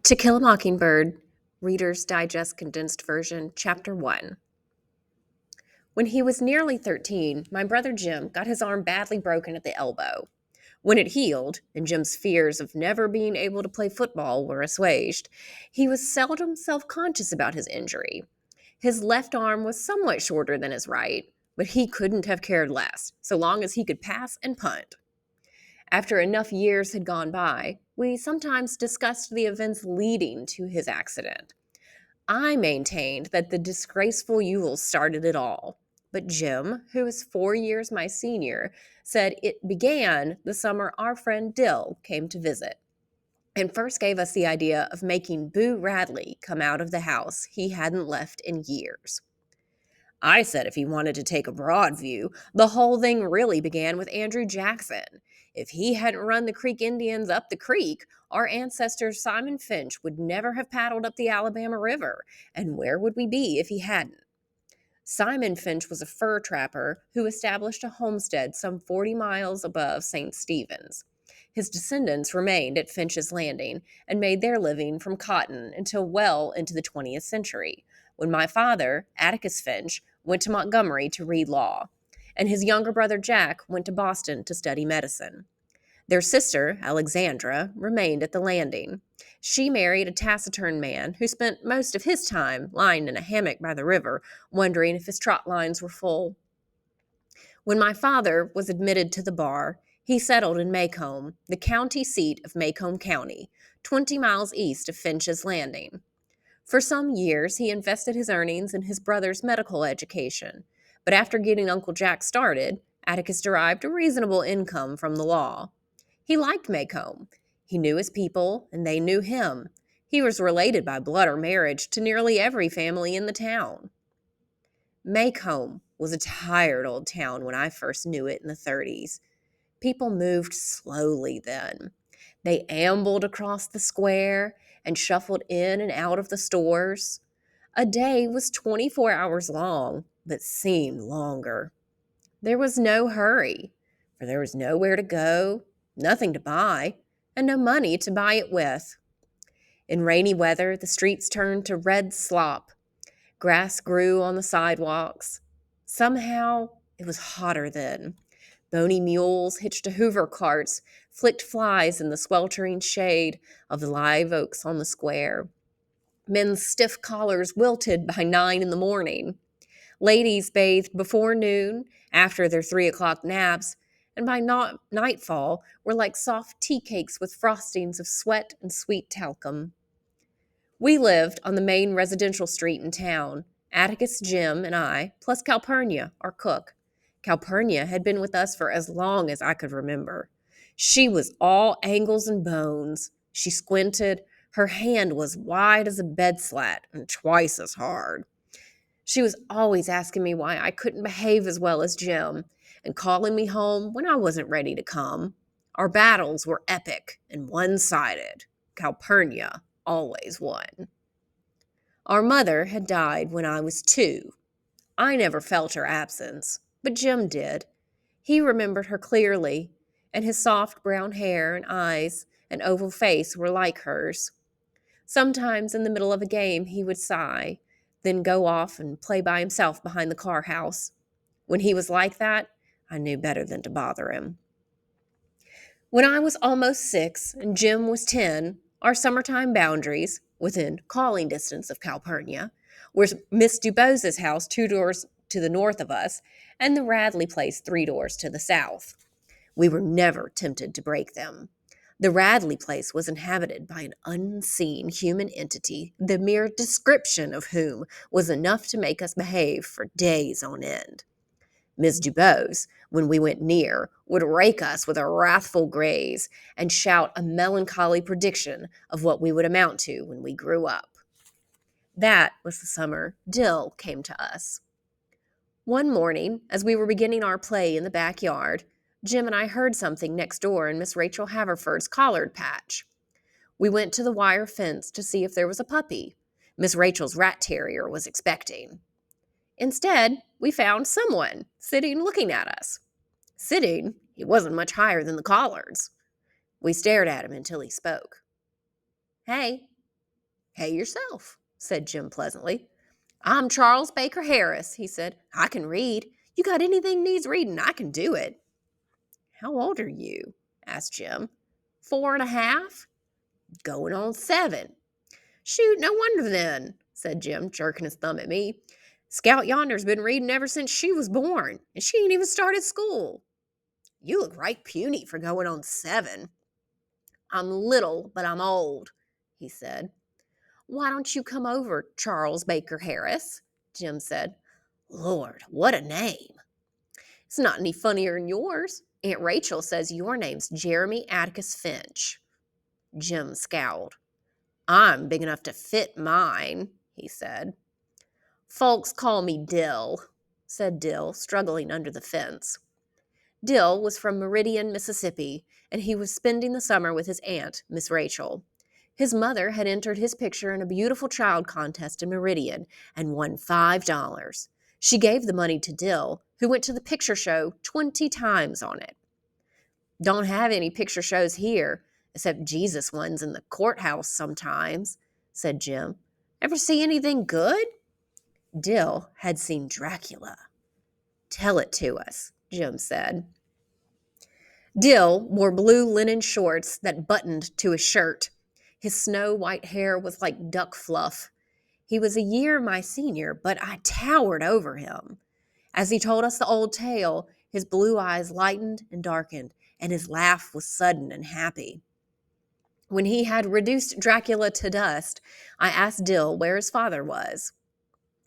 To Kill a Mockingbird, Reader's Digest Condensed Version, Chapter 1. When he was nearly 13, my brother Jim got his arm badly broken at the elbow. When it healed, and Jim's fears of never being able to play football were assuaged, he was seldom self-conscious about his injury. His left arm was somewhat shorter than his right, but he couldn't have cared less, so long as he could pass and punt. After enough years had gone by, we sometimes discussed the events leading to his accident. I maintained that the disgraceful Yule started it all, but Jim, who is 4 years my senior, said it began the summer our friend Dill came to visit and first gave us the idea of making Boo Radley come out of the house he hadn't left in years. I said if he wanted to take a broad view, the whole thing really began with Andrew Jackson. If he hadn't run the Creek Indians up the creek, our ancestor Simon Finch would never have paddled up the Alabama River, and where would we be if he hadn't? Simon Finch was a fur trapper who established a homestead some 40 miles above St. Stephen's. His descendants remained at Finch's Landing and made their living from cotton until well into the 20th century, when my father, Atticus Finch, went to Montgomery to read law, and his younger brother Jack went to Boston to study medicine. Their sister, Alexandra, remained at the Landing. She married a taciturn man who spent most of his time lying in a hammock by the river, wondering if his trot lines were full. When my father was admitted to the bar, he settled in Macomb, the county seat of Macomb County, 20 miles east of Finch's Landing. For some years, he invested his earnings in his brother's medical education, but after getting Uncle Jack started, Atticus derived a reasonable income from the law. He liked Macomb. He knew his people, and they knew him. He was related by blood or marriage to nearly every family in the town. Macomb was a tired old town when I first knew it in the 30s. People moved slowly then. They ambled across the square and shuffled in and out of the stores. A day was 24 hours long, but seemed longer. There was no hurry, for there was nowhere to go, nothing to buy, and no money to buy it with. In rainy weather, the streets turned to red slop. Grass grew on the sidewalks. Somehow, it was hotter then. Bony mules hitched to Hoover carts flicked flies in the sweltering shade of the live oaks on the square. Men's stiff collars wilted by 9 in the morning. Ladies bathed before noon, after their 3 o'clock naps, and by nightfall were like soft tea cakes with frostings of sweat and sweet talcum. We lived on the main residential street in town, Atticus, Jim, and I, plus Calpurnia, our cook. Calpurnia had been with us for as long as I could remember. She was all angles and bones. She squinted. Her hand was wide as a bed slat and twice as hard. She was always asking me why I couldn't behave as well as Jim and calling me home when I wasn't ready to come. Our battles were epic and one-sided. Calpurnia always won. Our mother had died when I was 2. I never felt her absence, but Jim did. He remembered her clearly, and his soft brown hair and eyes and oval face were like hers. Sometimes in the middle of a game he would sigh, then go off and play by himself behind the car house. When he was like that, I knew better than to bother him. When I was almost 6 and Jim was 10, our summertime boundaries, within calling distance of Calpurnia, were Miss Dubos's house 2 doors to the north of us and the Radley place 3 doors to the south. We were never tempted to break them. The Radley place was inhabited by an unseen human entity, the mere description of whom was enough to make us behave for days on end. Miss Dubose, when we went near, would rake us with a wrathful gaze and shout a melancholy prediction of what we would amount to when we grew up. That was the summer Dill came to us. One morning, as we were beginning our play in the backyard, Jim and I heard something next door in Miss Rachel Haverford's collard patch. We went to the wire fence to see if there was a puppy. Miss Rachel's rat terrier was expecting. Instead, we found someone sitting looking at us. Sitting, he wasn't much higher than the collards. We stared at him until he spoke. "Hey," "Hey yourself," said Jim pleasantly. "I'm Charles Baker Harris," he said. "I can read. You got anything needs reading, I can do it." "How old are you?" asked Jim. "4 and a half. Going on 7. "Shoot, no wonder then," said Jim, jerking his thumb at me. "Scout yonder's been reading ever since she was born, and she ain't even started school." "You look right puny for going on 7. "I'm little, but I'm old," he said. "Why don't you come over, Charles Baker Harris?" Jim said. "Lord, what a name." "It's not any funnier than yours. Aunt Rachel says your name's Jeremy Atticus Finch." Jim scowled. "I'm big enough to fit mine," he said. "Folks call me Dill," said Dill, struggling under the fence. Dill was from Meridian, Mississippi, and he was spending the summer with his aunt, Miss Rachel. His mother had entered his picture in a beautiful child contest in Meridian and won $5. She gave the money to Dill, who went to the picture show 20 times on it. "Don't have any picture shows here, except Jesus ones in the courthouse sometimes," said Jim. "Ever see anything good?" Dill had seen Dracula. "Tell it to us," Jim said. Dill wore blue linen shorts that buttoned to his shirt. His snow-white hair was like duck fluff. He was a year my senior, but I towered over him. As he told us the old tale, his blue eyes lightened and darkened, and his laugh was sudden and happy. When he had reduced Dracula to dust, I asked Dill where his father was.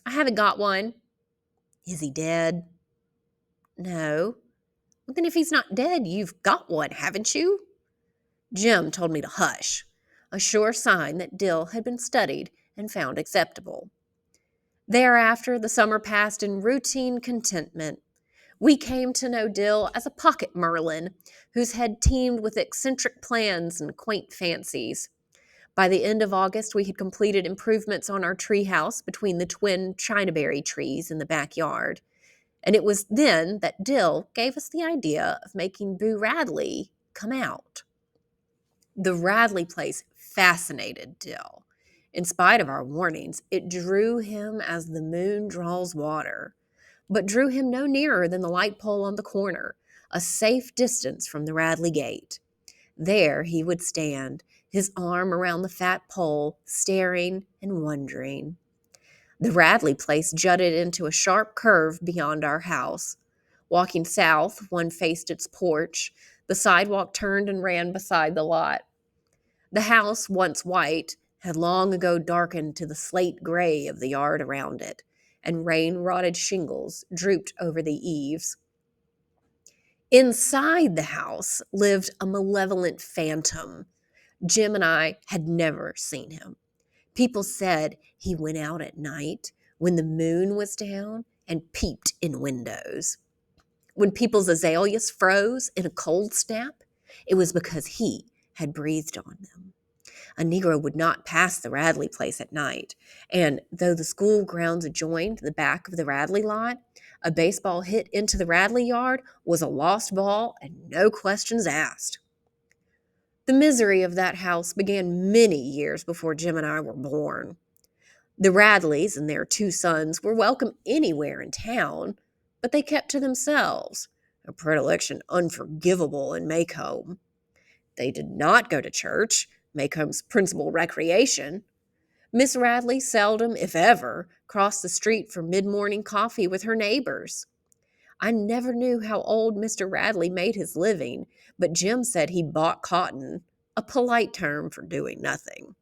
"I haven't got one." "Is he dead?" "No." "Well, then if he's not dead, you've got one, haven't you?" Jim told me to hush, a sure sign that Dill had been studied and found acceptable. Thereafter, the summer passed in routine contentment. We came to know Dill as a pocket Merlin, whose head teemed with eccentric plans and quaint fancies. By the end of August, we had completed improvements on our treehouse between the twin chinaberry trees in the backyard. And it was then that Dill gave us the idea of making Boo Radley come out. The Radley place fascinated Dill. In spite of our warnings, it drew him as the moon draws water, but drew him no nearer than the light pole on the corner, a safe distance from the Radley gate. There he would stand, his arm around the fat pole, staring and wondering. The Radley place jutted into a sharp curve beyond our house. Walking south, one faced its porch. The sidewalk turned and ran beside the lot. The house, once white, had long ago darkened to the slate gray of the yard around it, and rain-rotted shingles drooped over the eaves. Inside the house lived a malevolent phantom. Jim and I had never seen him. People said he went out at night when the moon was down and peeped in windows. When people's azaleas froze in a cold snap, it was because he had breathed on them. A Negro would not pass the Radley place at night, and though the school grounds adjoined the back of the Radley lot, a baseball hit into the Radley yard was a lost ball and no questions asked. The misery of that house began many years before Jim and I were born. The Radleys and their 2 sons were welcome anywhere in town, but they kept to themselves, a predilection unforgivable in Macomb. They did not go to church, Macomb's principal recreation. Miss Radley seldom, if ever, crossed the street for mid-morning coffee with her neighbors. I never knew how old Mr. Radley made his living, but Jim said he bought cotton, a polite term for doing nothing.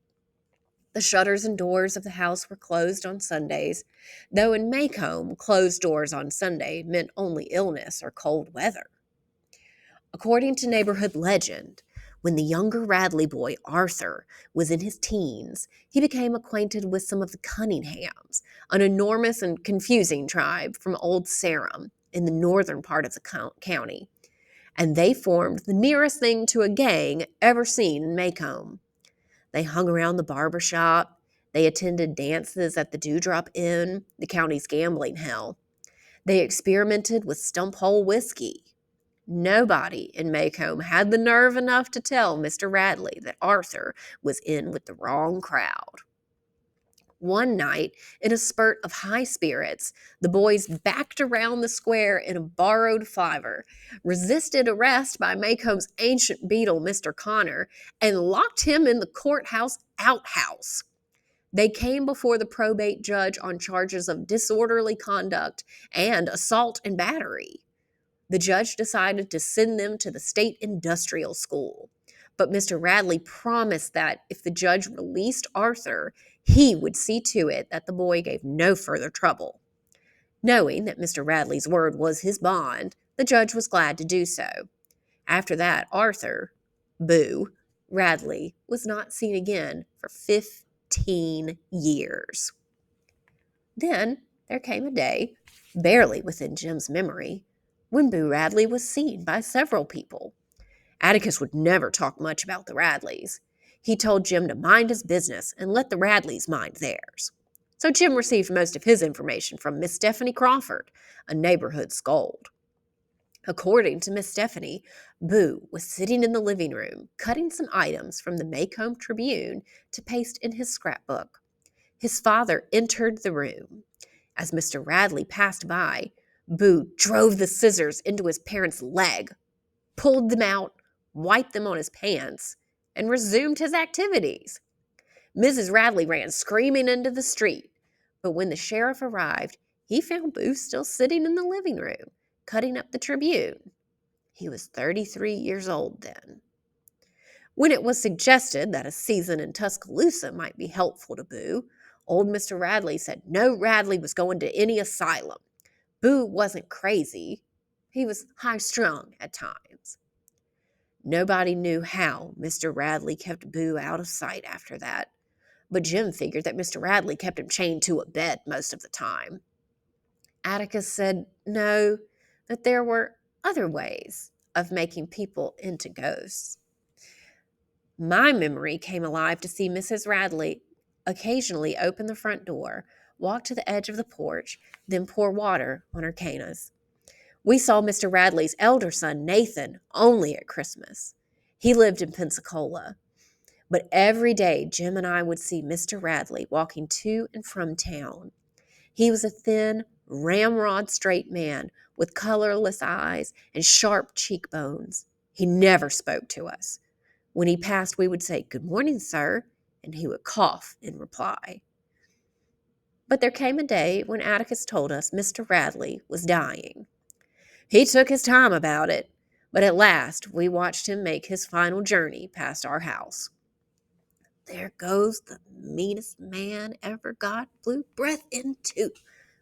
The shutters and doors of the house were closed on Sundays, though in Macomb, closed doors on Sunday meant only illness or cold weather. According to neighborhood legend, when the younger Radley boy, Arthur, was in his teens, he became acquainted with some of the Cunninghams, an enormous and confusing tribe from Old Sarum in the northern part of the county, and they formed the nearest thing to a gang ever seen in Macomb. They hung around the barber shop. They attended dances at the Dewdrop Inn, the county's gambling hell. They experimented with stump hole whiskey. Nobody in Macomb had the nerve enough to tell Mr. Radley that Arthur was in with the wrong crowd. One night, in a spurt of high spirits, the boys backed around the square in a borrowed flivver, resisted arrest by Maycomb's ancient beadle, Mr. Connor, and locked him in the courthouse outhouse. They came before the probate judge on charges of disorderly conduct and assault and battery. The judge decided to send them to the state industrial school. But Mr. Radley promised that if the judge released Arthur, he would see to it that the boy gave no further trouble. Knowing that Mr. Radley's word was his bond, the judge was glad to do so. After that, Arthur, Boo, Radley, was not seen again for 15 years. Then there came a day, barely within Jim's memory, when Boo Radley was seen by several people. Atticus would never talk much about the Radleys. He told Jim to mind his business and let the Radleys mind theirs. So Jim received most of his information from Miss Stephanie Crawford, a neighborhood scold. According to Miss Stephanie, Boo was sitting in the living room, cutting some items from the Maycomb Tribune to paste in his scrapbook. His father entered the room. As Mr. Radley passed by, Boo drove the scissors into his parents' leg, pulled them out, wiped them on his pants, and resumed his activities. Mrs. Radley ran screaming into the street, but when the sheriff arrived, he found Boo still sitting in the living room, cutting up the Tribune. He was 33 years old then. When it was suggested that a season in Tuscaloosa might be helpful to Boo, old Mr. Radley said no Radley was going to any asylum. Boo wasn't crazy. He was high-strung at times. Nobody knew how Mr. Radley kept Boo out of sight after that, but Jim figured that Mr. Radley kept him chained to a bed most of the time. Atticus said no, that there were other ways of making people into ghosts. My memory came alive to see Mrs. Radley occasionally open the front door, walk to the edge of the porch, then pour water on her cannas. We saw Mr. Radley's elder son, Nathan, only at Christmas. He lived in Pensacola. But every day, Jim and I would see Mr. Radley walking to and from town. He was a thin, ramrod straight man with colorless eyes and sharp cheekbones. He never spoke to us. When he passed, we would say, "Good morning, sir," and he would cough in reply. But there came a day when Atticus told us Mr. Radley was dying. He took his time about it, but at last we watched him make his final journey past our house. "There goes the meanest man ever God blew breath into,"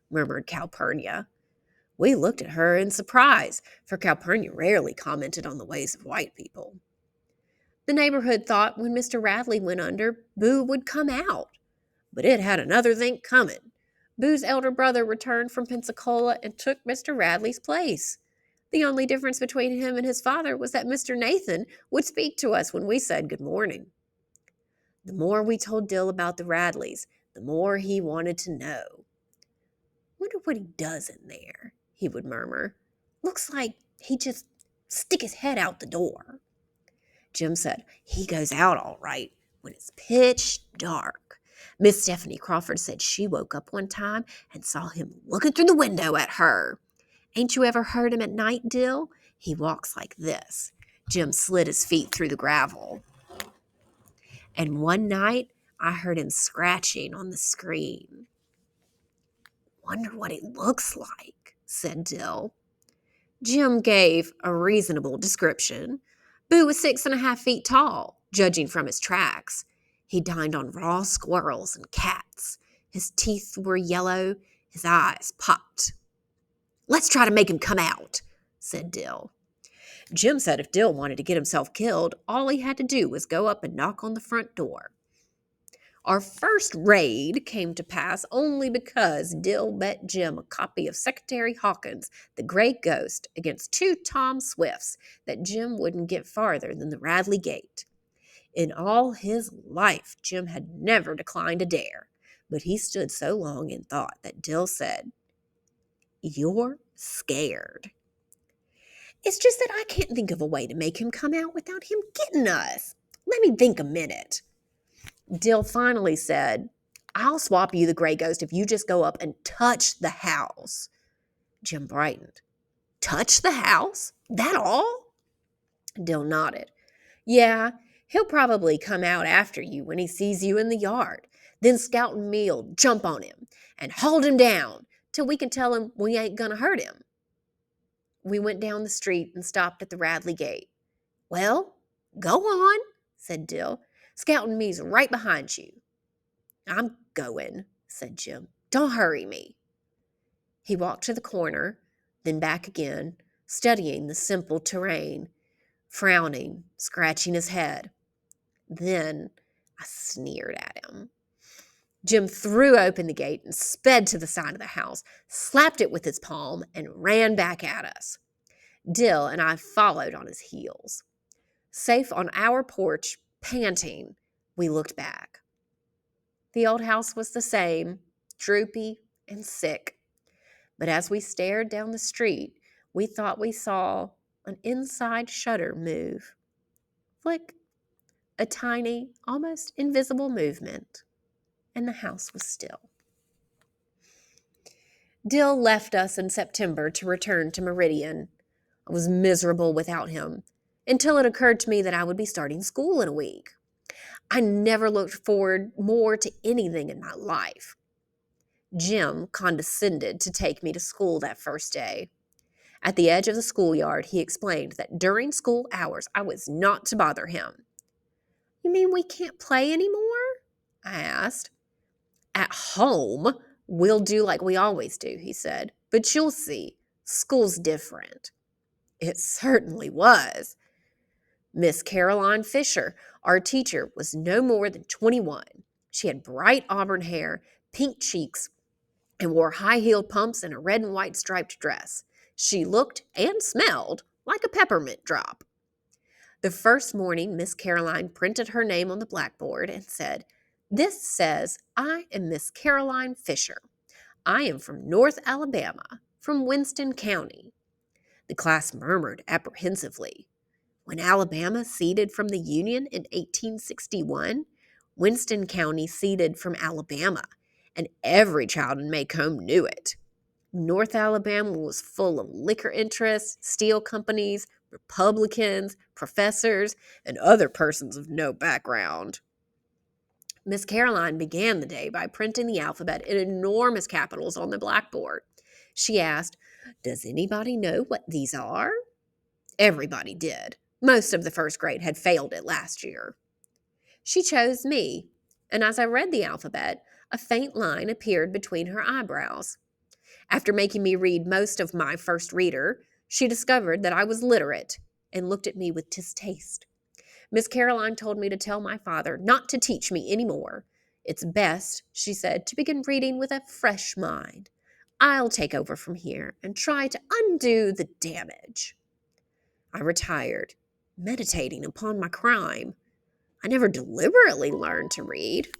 murmured Calpurnia. We looked at her in surprise, for Calpurnia rarely commented on the ways of white people. The neighborhood thought when Mr. Radley went under, Boo would come out. But it had another think coming. Boo's elder brother returned from Pensacola and took Mr. Radley's place. The only difference between him and his father was that Mr. Nathan would speak to us when we said good morning. The more we told Dill about the Radleys, the more he wanted to know. "Wonder what he does in there," he would murmur. "Looks like he'd just stick his head out the door." Jim said, "He goes out all right when it's pitch dark. Miss Stephanie Crawford said she woke up one time and saw him looking through the window at her. Ain't you ever heard him at night, Dill? He walks like this." Jim slid his feet through the gravel. "And one night I heard him scratching on the screen." "Wonder what he looks like," said Dill. Jim gave a reasonable description. Boo was 6.5 feet tall, judging from his tracks. He dined on raw squirrels and cats. His teeth were yellow. His eyes popped. "Let's try to make him come out," said Dill. Jim said if Dill wanted to get himself killed, all he had to do was go up and knock on the front door. Our first raid came to pass only because Dill bet Jim a copy of Secretary Hawkins' The Great Ghost against 2 Tom Swifts that Jim wouldn't get farther than the Radley Gate. In all his life, Jim had never declined a dare, but he stood so long in thought that Dill said, "You're scared." "It's just that I can't think of a way to make him come out without him getting us. Let me think a minute." Dill finally said, I'll swap you the gray ghost if you just go up and touch the house. Jim brightened. Touch the house? That all? Dill nodded. Yeah, he'll probably come out after you when he sees you in the yard. Then Scout and me'll jump on him and hold him down till we can tell him we ain't gonna hurt him. We went down the street and stopped at the Radley gate. Well, go on, said Dill. Scout and me's right behind you. I'm going, said Jim. Don't hurry me. He walked to the corner, then back again, studying the simple terrain, frowning, scratching his head. Then I sneered at him. Jim threw open the gate and sped to the side of the house, slapped it with his palm, and ran back at us. Dill and I followed on his heels. Safe on our porch, panting, we looked back. The old house was the same, droopy and sick. But as we stared down the street, we thought we saw an inside shutter move. Flick, a tiny, almost invisible movement, and the house was still. Dill left us in September to return to Meridian. I was miserable without him, until it occurred to me that I would be starting school in a week. I never looked forward more to anything in my life. Jim condescended to take me to school that first day. At the edge of the schoolyard, he explained that during school hours, I was not to bother him. You mean we can't play anymore? I asked. At home, we'll do like we always do, he said. But you'll see, school's different. It certainly was. Miss Caroline Fisher, our teacher, was no more than 21. She had bright auburn hair, pink cheeks, and wore high-heeled pumps and a red and white striped dress. She looked and smelled like a peppermint drop. The first morning, Miss Caroline printed her name on the blackboard and said, "This says I am Miss Caroline Fisher. I am from North Alabama, from Winston County." The class murmured apprehensively. When Alabama seceded from the Union in 1861, Winston County seceded from Alabama, and every child in Macomb knew it. North Alabama was full of liquor interests, steel companies, Republicans, professors, and other persons of no background. Miss Caroline began the day by printing the alphabet in enormous capitals on the blackboard. She asked, "Does anybody know what these are?" Everybody did. Most of the first grade had failed it last year. She chose me, and as I read the alphabet, a faint line appeared between her eyebrows. After making me read most of my first reader, she discovered that I was literate and looked at me with distaste. Miss Caroline told me to tell my father not to teach me any more. It's best, she said, to begin reading with a fresh mind. I'll take over from here and try to undo the damage. I retired, meditating upon my crime. I never deliberately learned to read.